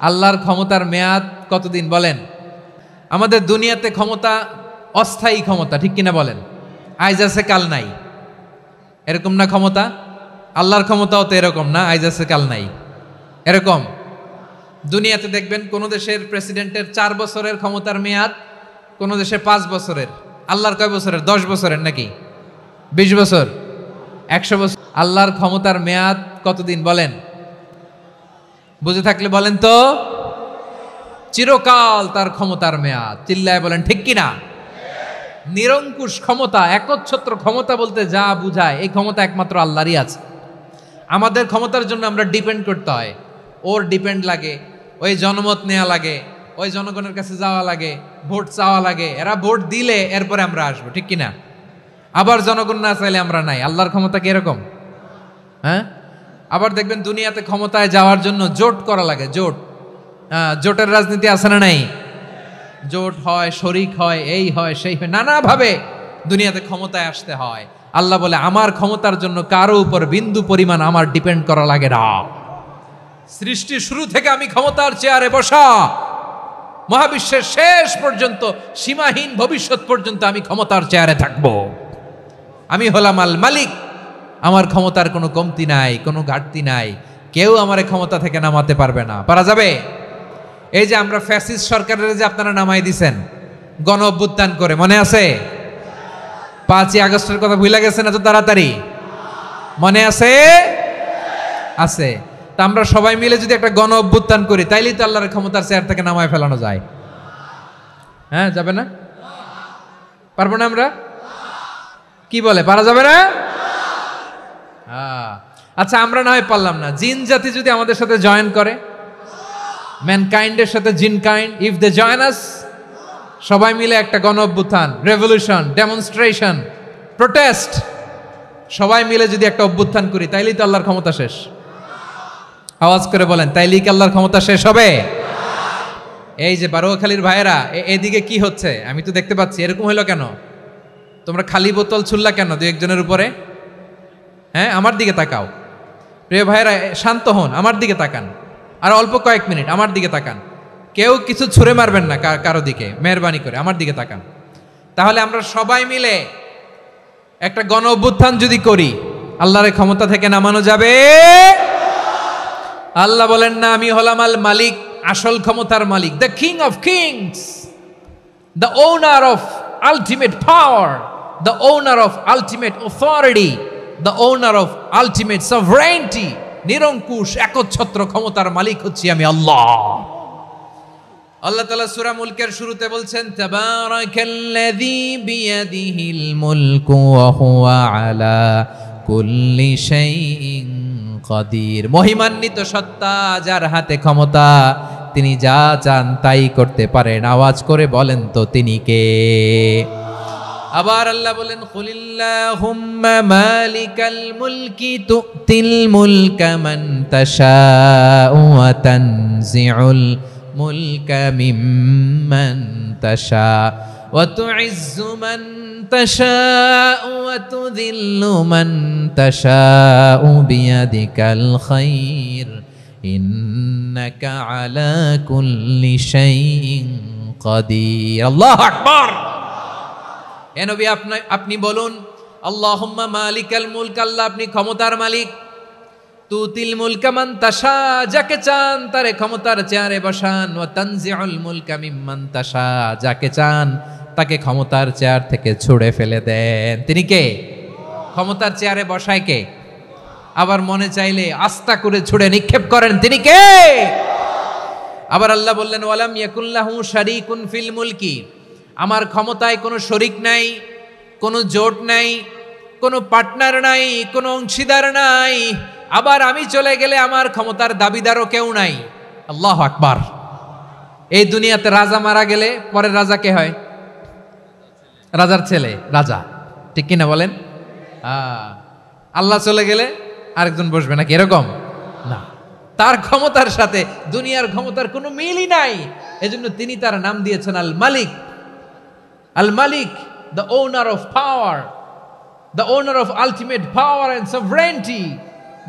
আল্লাহর ক্ষমতার মেয়াদ কতদিন বলেন? আমাদের দুনিয়াতে ক্ষমতা অস্থায়ী ক্ষমতা, ঠিক কিনা বলেন? আইজ আছে কাল নাই, এরকম না ক্ষমতা? আল্লাহর ক্ষমতাও তো এরকম না, আইজ আছে কাল নাই এরকম। দুনিয়াতে দেখবেন কোন দেশের প্রেসিডেন্টের 4 বছরের ক্ষমতার মেয়াদ, কোন দেশে 5 বছরের। আল্লাহর কয় বছরের? 10 বছরের নাকি 20 বছর, 100 বছর। আল্লাহর ক্ষমতার মেয়াদ কতদিন বলেন? বুঝে থাকলে বলেন তো। চিরকাল তার ক্ষমতার মেয়াদ। চিল্লায় বলেন ঠিক কিনা? নিরঙ্কুশ ক্ষমতা, একচ্ছত্র ক্ষমতা বলতে যা বুঝায়, এই ক্ষমতা একমাত্র আল্লাহরই আছে। আমাদের ক্ষমতার জন্য আমরা ডিপেন্ড করতে হয়, ওর ডিপেন্ড লাগে, ওই জনমত নেওয়া লাগে, ওই জনগণের কাছে যাওয়া লাগে, ভোট চাওয়া লাগে, এরা ভোট দিলে এরপরে আমরা আসবো, ঠিক কিনা? আবার জনগণ না চাইলে আমরা নাই। আল্লাহর ক্ষমতা কি এরকম? হ্যাঁ। আবার দেখবেন দুনিয়াতে ক্ষমতায় যাওয়ার জন্য জোট করা লাগে, জোট। জোটের রাজনীতি আছে না নাই? জোট হয়, শরিক হয়, এই হয় সেই হয়, নানাভাবে দুনিয়াতে ক্ষমতায় আসতে হয়। আল্লাহ বলে আমার ক্ষমতার জন্য কারো উপর বিন্দু পরিমাণ আমার ডিপেন্ড করা লাগে না। সৃষ্টির শুরু থেকে আমি ক্ষমতার চেয়ারে বসা, মহাবিশ্বের শেষ পর্যন্ত, সীমাহীন ভবিষ্যৎ পর্যন্ত আমি ক্ষমতার চেয়ারে থাকব। আমি হলাম আল মালিক। আমার ক্ষমতার কোনো কমতি নাই, কোনো ঘাটতি নাই। কেউ আমার ক্ষমতা থেকে নামাতে পারবে না। পারা যাবে? এই যে আমরা ফ্যাসিস্ট সরকারের যে আপনারা নামাই দিছেন গণ অভ্যুত্থান করে, মনে আছে? 5ই আগস্টের কথা ভুলে গেছেন এত তাড়াতাড়ি? মনে আছে? আছে। তা আমরা সবাই মিলে যদি একটা গণ অভ্যুত্থান করি, তাইলেই তো আল্লাহর ক্ষমতার চেয়ার থেকে নামায় ফেলানো যায়। হ্যাঁ, যাবে না? পারবো না আমরা? কি বলে, পারা যাবে না? আচ্ছা, আমরা না হয় পারলাম না, জিন জাতি যদি আমাদের সাথে জয়েন করে, ম্যানকাইন্ডের সাথে জিনকাইন্ড, ইফ দে জয়েন আস, সবাই মিলে একটা গণ অভ্যুত্থান, রেভলিউশন, ডেমনস্ট্রেশন, প্রোটেস্ট, সবাই মিলে যদি একটা অভ্যুত্থান করি, তাইলেই তো আল্লাহর ক্ষমতা শেষ। আওয়াজ করে বলেন, তাইলেই কি আল্লাহর ক্ষমতা শেষ হবে? এই যে বারোয়াখালীর ভাইয়েরা, এদিকে কি হচ্ছে আমি তো দেখতে পাচ্ছি, এরকম হইলো কেন? তোমরা খালি বোতল ছুড়লা কেন 2-1 জনের উপরে? হ্যাঁ, আমার দিকে তাকাও। প্রিয় ভাইয়েরা, শান্ত হন, আমার দিকে তাকান, আর অল্প কয়েক মিনিট আমার দিকে তাকান। কেউ কিছু ছুঁড়ে মারবেন না কারো দিকে, মেহরবানি করে আমার দিকে তাকান। তাহলে আমরা সবাই মিলে একটা গণ অভ্যুত্থান যদি করি, আল্লাহর ক্ষমতা থেকে নামানো যাবে? আল্লাহ বলেন না, আমি হলাম আল মালিক, আসল ক্ষমতার মালিক, the king of kings, the owner of ultimate power, the owner of ultimate authority, the owner of ultimate sovereignty. নিরঙ্কুশ একচ্ছত্র ক্ষমতার মালিক হচ্ছি আমি আল্লাহ। আল্লাহ তাআলা সূরা মুলকের শুরুতে বলছেন, তাবারাকাল্লাযী বিয়াদিহিল মুলকু ওয়া হুয়া আলা কুল্লি শাইইন কাদির। মহিমান্বিত সত্তা, যার হাতে ক্ষমতা, তিনি যা চান তাই করতে পারেন। আওয়াজ করে বলেন তো তিনি কে? আবার আল্লাহ বলেন, কুলিল্লাহুম্মা মালিকাল মুলকি তুতিল মুলকা মান তাশাউ ওয়া তানজিউল মুলকা মিম্মান তাশা ওয়া তুইজ্জু মান তাশাউ ওয়া তুযিল্লু মান তাশাউ বিয়াদিকাল খায়র ইন্নাকা আলা কুল্লি শাইইন কাদির। আল্লাহু আকবার। এ নবী, আপনি বলুন, আল্লাহুম্মা মালিকাল মুলক, আল্লাহ আপনি ক্ষমতার মালিক। তুতিল মুলকা মান তাশা, যাকে চান তারে ক্ষমতার চেয়ারে বসান। ওয়া তানজিউল মুলকা মিম্মান তাশা, যাকে চান তাকে ক্ষমতার চেয়ার থেকে ছুঁড়ে ফেলে দেন। তিনি কে? ক্ষমতার চেয়ারে বসায় কে? আবার মনে চাইলে আস্তা করে ছুঁড়ে নিক্ষেপ করেন, তিনি কে? আবার আল্লাহ বললেন, ওয়ালাম ইয়াকুল্লাহু শারীকুন ফিল মুলকি, আমার ক্ষমতায় কোনো শরিক নাই, কোনো জোট নাই, কোনো পার্টনার নাই, কোনো অংশীদার নাই। আবার আমি চলে গেলে আমার ক্ষমতার দাবিদারও কেউ নাই। আল্লাহু আকবার। এই দুনিয়াতে রাজা মারা গেলে পরের রাজা কে হয়? রাজার ছেলে, রাজা, ঠিক কিনা বলেন? আল্লাহ চলে গেলে আরেকজন বসবে নাকি? এরকম না, তার ক্ষমতার সাথে দুনিয়ার ক্ষমতার কোনো মিলই নাই। এজন্য তিনি তার নাম দিয়েছেন আল মালিক। Al Malik, the owner of power, the owner of ultimate power and sovereignty,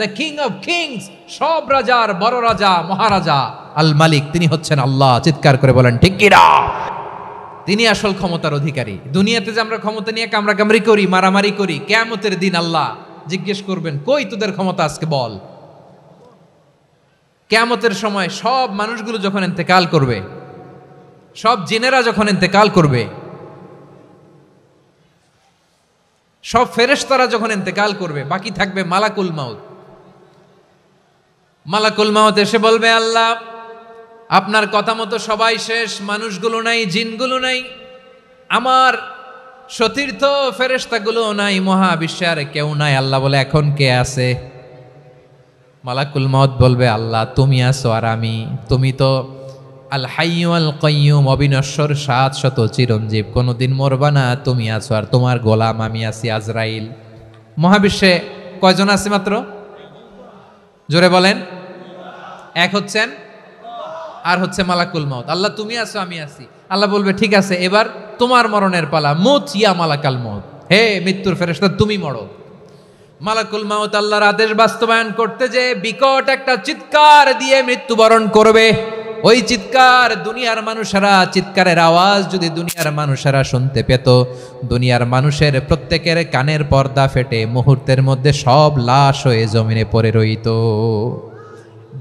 the king of kings, সব রাজার বড় রাজা, মহারাজা, আল মালিক, তিনি হচ্ছেন আল্লাহ। চিৎকার করে বলেন ঠিক কি না? তিনি আসল ক্ষমতার অধিকারী। দুনিয়াতে যে আমরা ক্ষমতা নিয়ে কামড়াকামড়ি করি, মারামারি করি, কিয়ামতের দিন আল্লাহ জিজ্ঞেস করবেন, কই তোদের ক্ষমতা আজকে বল। কিয়ামতের সময় সব মানুষগুলো যখন ইন্তেকাল করবে, সব জিনেরা যখন ইন্তেকাল করবে, সব ফেরেশতারা যখন ইন্তেকাল করবে, বাকি থাকবে মালাকুল মাউত। মালাকুল মাউত এসে বলবে, আল্লাহ আপনার কথা মতো সবাই শেষ, মানুষগুলো নাই, জিনগুলো নাই, আমার সতীর্থ ফেরেশতাগুলো নাই, মহাবিশ্বে আর কেউ নাই। আল্লাহ বলে, এখন কে আছে? মালাকুল মাউত বলবে, আল্লাহ তুমি আছো আর আমি। তুমি তো আল হাইয়্যু আল কাইয়্যুম, অবিনশ্বর, শাশ্বত, চিরঞ্জীব, কোনোদিন মরবা না, তুমি আছো আর তোমার গোলাম আমি আছি আজরাইল। মহাবিশ্বে কয়জন আছে মাত্র? জোরে বলেন। এক হচ্ছেন আর হচ্ছে মালাকুল মাউত। আল্লাহ তুমি আছো আমি আছি। আল্লাহ বলবে, ঠিক আছে, এবার তোমার মরণের পালা, মুত ইয়া মালাকাল মাউত, হে মৃত্যুর ফেরেশতা তুমি মরো। মালাকুল মাউত আল্লাহর আদেশ বাস্তবায়ন করতে যে বিকট একটা চিৎকার দিয়ে মৃত্যুবরণ করবে। ওই চিৎকার দুনিয়ার মানুষেরা, চিৎকারের আওয়াজ যদি দুনিয়ার মানুষেরা শুনতে পেত, দুনিয়ার মানুষের প্রত্যেকের কানের পর্দা ফেটে মুহূর্তের মধ্যে সব লাশ হয়ে জমিনে পড়ে রইত।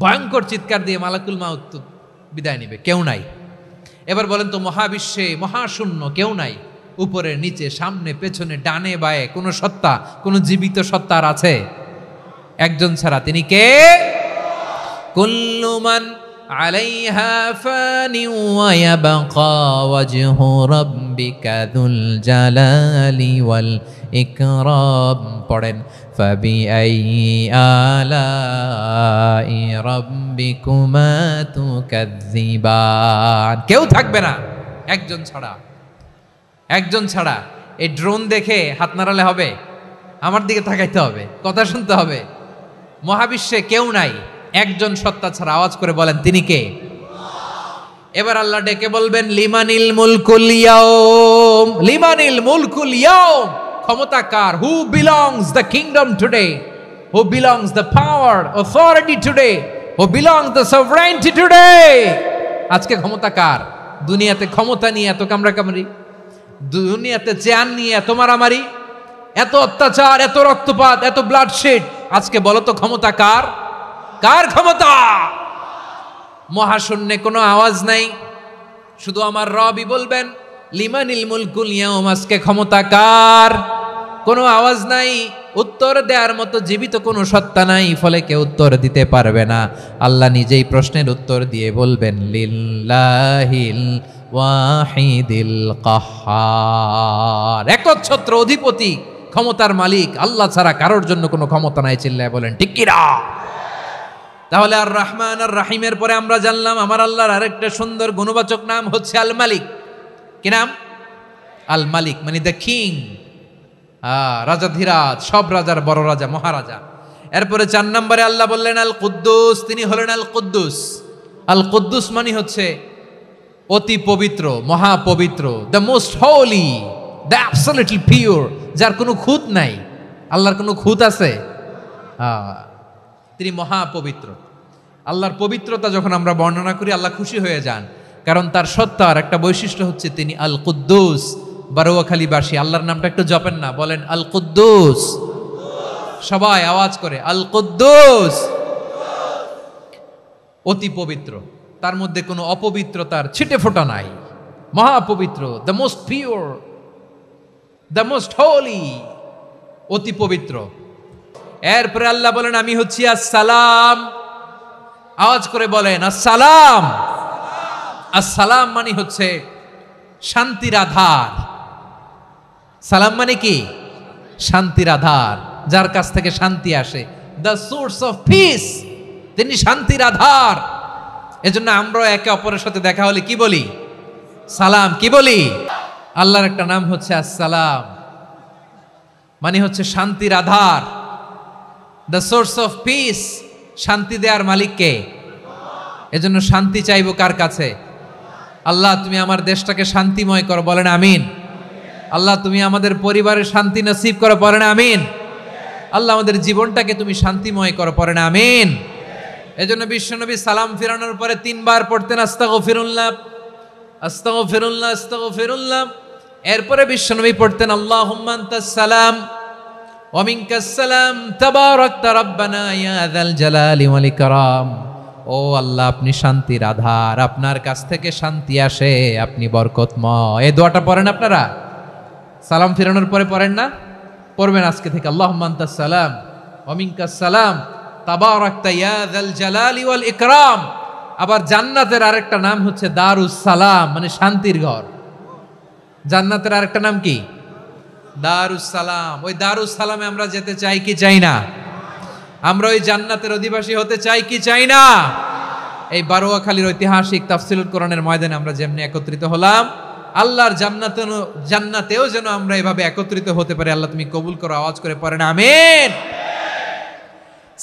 ভয়ঙ্কর চিৎকার দিয়ে মালাকুল মাউত বিদায় নিবে, কেউ নাই। এবার বলেন তো, মহাবিশ্বে মহাশূন্য, কেউ নাই, উপরে নিচে সামনে পেছনে ডানে বায়ে কোনো সত্তা, কোনো জীবিত সত্তার আছে? একজন ছাড়া, তিনি কে? কুল্লু মান আলাইহা ফানি ওয়া ইয়াবকা ওয়াজহু রাব্বিকা যুল জালালি ওয়াল ইকরাম। পড়েন, ফাবিআইয়ি আলাই রাব্বিকুমা তুকাজ্জিবান। কেউ থাকবে না একজন ছাড়া, একজন ছাড়া। এই ড্রোন দেখে হাত নাড়ালে হবে? আমার দিকে তাকাইতে হবে, কথা শুনতে হবে। মহাবিশ্বে কেউ নাই, একজন সত্তা ছাড়া। আওয়াজ করে বলেন, তিনি কে? এবার আল্লাহ ডেকে বলবেন, লিমানিল মুলকুল ইয়াউম, লিমানিল মুলকুল ইয়াউম, ক্ষমতা কার? Who belongs the kingdom today, who belongs the power authority today, who belongs the sovereignty today. আজকে ক্ষমতা কার? দুনিয়াতে ক্ষমতা নিয়ে এত কামড়াকামড়ি, দুনিয়াতে চেয়ার নিয়ে এত মারামারি, এত অত্যাচার, এত রক্তপাত, এত ব্লাডশেড, আজকে বলো তো ক্ষমতা কার? কার ক্ষমতা? মহাশূন্যে কোনো আওয়াজ নাই, শুধু আমার রবই বলবেন, লিমানিল মুলকুল ইয়াউম, আজকে ক্ষমতা কার? কোনো আওয়াজ নাই, উত্তর দেওয়ার মতো জীবিত কোনো সত্তা নাই, ফলে কেউ উত্তর দিতে পারবে না। আল্লাহ নিজেই প্রশ্নের উত্তর দিয়ে বলবেন, লিল্লাহিল ওয়াহিদিল কাহ্হার, একচ্ছত্র অধিপতি, ক্ষমতার মালিক আল্লাহ ছাড়া কারোর জন্য কোনো ক্ষমতা নাই। চিল্লায় বলেন ঠিক কি না? তাহলে আর রহমান আর রাহিমের পরে আমরা জানলাম আমার আল্লাহর আরেকটা সুন্দর গুণবাচক নাম হচ্ছে আল মালিক। কি নাম? আল মালিক, মানে দ্য কিং, রাজাধিরাজ, সব রাজার বড় রাজা, মহারাজা। এরপরে 4 নম্বরে আল্লাহ বললেন আল কুদ্দুস, তিনি হলেন আল কুদ্দুস। আল কুদ্দুস মানে হচ্ছে অতি পবিত্র, মহাপবিত্র, the most holy, the absolutely pure, যার কোনো খুঁত নাই। আল্লাহর কোনো খুঁত আছে? তিনি মহাপবিত্র। আল্লাহর পবিত্রতা যখন আমরা বর্ণনা করি, আল্লাহ খুশি হয়ে যান, কারণ তার সত্তার একটা বৈশিষ্ট্য হচ্ছে তিনি আল কুদ্দুস। বারোয়াখালীবাসী আল্লাহর নামটা একটু জপেন না, বলেন আল কুদ্দুস, সবাই আওয়াজ করে আল কুদ্দুস। অতি পবিত্র, তার মধ্যে কোনো অপবিত্রতার ছিটে ফোঁটা নাই, মহাপবিত্র, the most pure, the most holy, অতি পবিত্র। এরপরে আল্লাহ বলেন আমি হচ্ছি আসসালাম। আওয়াজ করে বলেন আসসালাম। আসসালাম মানে হচ্ছে শান্তির আধার। সালাম মানে কি? শান্তির আধার, যার কাছ থেকে শান্তি আসে, দ্য সোর্স অফ পিস, তিনি শান্তির আধার। এজন্য আমরা একে অপরের সাথে দেখা হলে কি বলি? সালাম। কি বলি? আল্লাহর একটা নাম হচ্ছে আসসালাম, মানে হচ্ছে শান্তির আধার, দ্য সোর্স অফ পিস। শান্তি দেওয়ার মালিক কে? এজন্য শান্তি চাইবো কার কাছে? আল্লাহ তুমি আমার দেশটাকে শান্তিময় করো, বলেন আমিন। আল্লাহ তুমি আমাদের পরিবারের শান্তি নসিব করো, বলেন আমিন। আল্লাহ আমাদের জীবনটাকে তুমি শান্তিময় করো, পড়ে না আমিন। এজন্য বিশ্বনবী সালাম ফিরানোর পরে 3 বার পড়তেন আস্তাগফিরুল্লাহ, আস্তাগফিরুল্লাহ, আস্তাগফিরুল্লাহ। এরপরে বিশ্বনবী পড়তেন আল্লাহুম্মা আনতাস সালাম ওয়া মিনকাস সালাম তাবারাকতা রাব্বানা ইয়া যাল জালালি ওয়াল ইকরাম। ও আল্লাহ, আপনি শান্তির আধার, আপনার কাছ থেকে শান্তি আসে, আপনি বরকতময়। এই দোয়াটা পড়েন আপনারা সালাম ফিরানোর পরে, পড়েন না? পড়বেন আজকে থেকে আল্লাহুম্মা আনতাস সালাম ওয়া মিনকাস সালাম তাবারাকতা ইয়া যাল জালালি ওয়াল ইকরাম। আবার জান্নাতের আরেকটা নাম হচ্ছে দারুস সালাম, মানে শান্তির ঘর। জান্নাতের আরেকটা নাম কি? দারুস সালাম। ওই দারুস সালামে আমরা যেতে চাই কি চাই না? আমরা ওই জান্নাতের অধিবাসী হতে চাই কি চাই না? এই বারোয়াখালীর ঐতিহাসিক তাফসীরুল কোরআনের ময়দানে আমরা যেমনি একত্রিত হলাম, আল্লাহর জান্নাতেও যেন আমরা এভাবে একত্রিত হতে পারি। আল্লাহ তুমি কবুল করো, আওয়াজ করে পড়েন আমিন।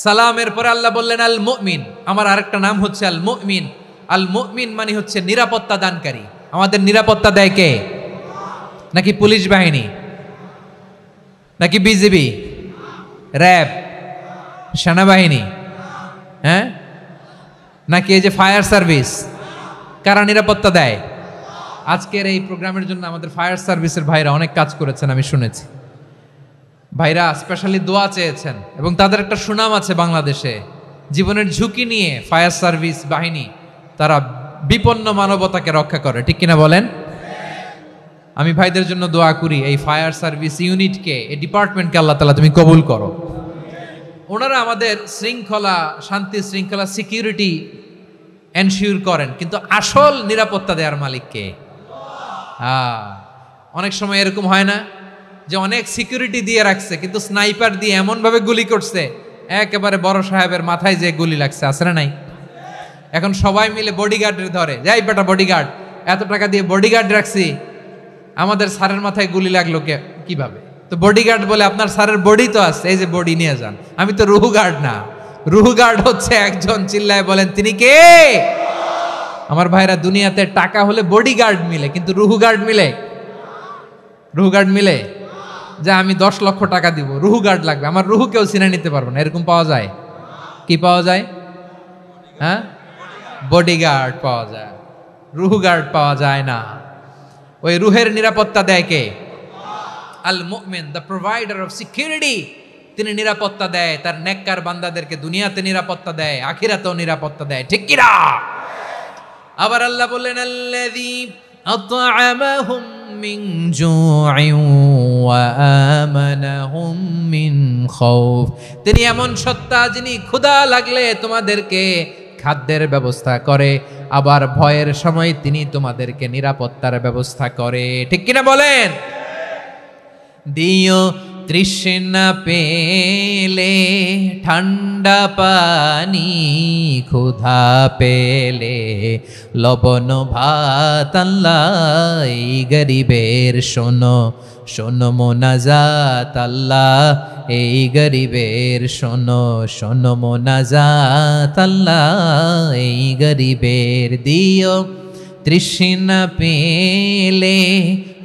সালামের পরে আল্লাহ বললেন আল মুমিন। আমার আরেকটা নাম হচ্ছে আল মুমিন। আল মুমিন মানে হচ্ছে নিরাপত্তা দানকারী। আমাদের নিরাপত্তা দেয় কে? নাকি পুলিশ বাহিনী, নাকি বিজিবি, র্যাব, সেনাবাহিনী, হ্যাঁ, নাকি এই যে ফায়ার সার্ভিস? কারা নিরাপত্তা দেয়? আজকের এই প্রোগ্রামের জন্য আমাদের ফায়ার সার্ভিসের ভাইরা অনেক কাজ করেছেন, আমি শুনেছি। ভাইরা স্পেশালি দোয়া চেয়েছেন এবং তাদের একটা সুনাম আছে বাংলাদেশে। জীবনের ঝুঁকি নিয়ে ফায়ার সার্ভিস বাহিনী তারা বিপন্ন মানবতাকে রক্ষা করে, ঠিক কিনা বলেন? আমি ভাইদের জন্য দোয়া করি, এই ফায়ার সার্ভিস ইউনিটকে, এই ডিপার্টমেন্টকে আল্লাহ তাআলা তুমি কবুল করো। ওনারা আমাদের শৃঙ্খলা, শান্তি শৃঙ্খলা, সিকিউরিটি এনশিওর করেন, কিন্তু আসল নিরাপত্তা দেওয়ার মালিক কে? অনেক সময় এরকম হয় না যে অনেক সিকিউরিটি দিয়ে রাখছে, কিন্তু স্নাইপার দিয়ে এমন ভাবে গুলি করছে একেবারে বড় সাহেবের মাথায় যে গুলি লাগছে, আছে না নাই? এখন সবাই মিলে বডিগার্ডের ধরে, যাই বেটা বডিগার্ড, এত টাকা দিয়ে বডিগার্ড রাখছি, আমাদের স্যারের মাথায় গুলি লাগলো কিভাবে? তো বডিগার্ড বলে আপনার স্যারের বডি তো আছে, এই যে বডি নিয়ে যান। আমি তো রুহু গার্ড না, রুহু গার্ড হচ্ছে একজন, চিল্লায় বলেন তিনি কে? আমার ভাইরা, দুনিয়াতে টাকা হলে বডিগার্ড মিলে, কিন্তু রুহু গার্ড মিলে? রুহু গার্ড মিলে? যে আমি 10 লক্ষ টাকা দিব, রুহু গার্ড লাগবে, আমার রুহু কেউ চিনে নিতে পারবো না, এরকম পাওয়া যায়? কি পাওয়া যায়? হ্যাঁ, বডিগার্ড পাওয়া যায়, রুহু গার্ড পাওয়া যায় না। ওই রুহের নিরাপত্তা দেয় কে? আল মুমিন, দ্য প্রোভাইডার অফ সিকিউরিটি। তিনি নিরাপত্তা দেয় তার নেককার বান্দাদেরকে, দুনিয়াতে নিরাপত্তা দেয়, আখিরাতেও নিরাপত্তা দেয়, ঠিক কিনা? আবার আল্লাহ বললেন আল্লাযী আত'আমাহুম মিন জু'ইন ওয়া আমানাহুম মিন খাউফ। তিনি এমন সত্তা যিনি ক্ষুধা লাগলে তোমাদেরকে খাদ্যের ব্যবস্থা করে, আবার ভয়ের সময় তিনি তোমাদেরকে নিরাপত্তার ব্যবস্থা করে, ঠিক কিনা বলেন? দিও তৃষ্ণা পেলে ঠান্ডা পানি, ক্ষুধা পেলে লবণ ভাত, আল্লাহ এই গরিবের শোনো শোনো মোনাজাত, আল্লাহ এই গরিবের শোনো শোনো মোনাজাত, আল্লাহ এই গরিবের। দিও তৃষ্ণা পেলে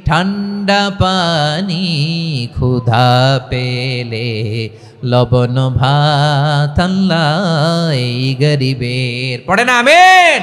ঠান্ডা পানি, ক্ষুধা পেলে লবণ ভাত, আল্লাহ এই গরিবের। পড়ে না আমিন।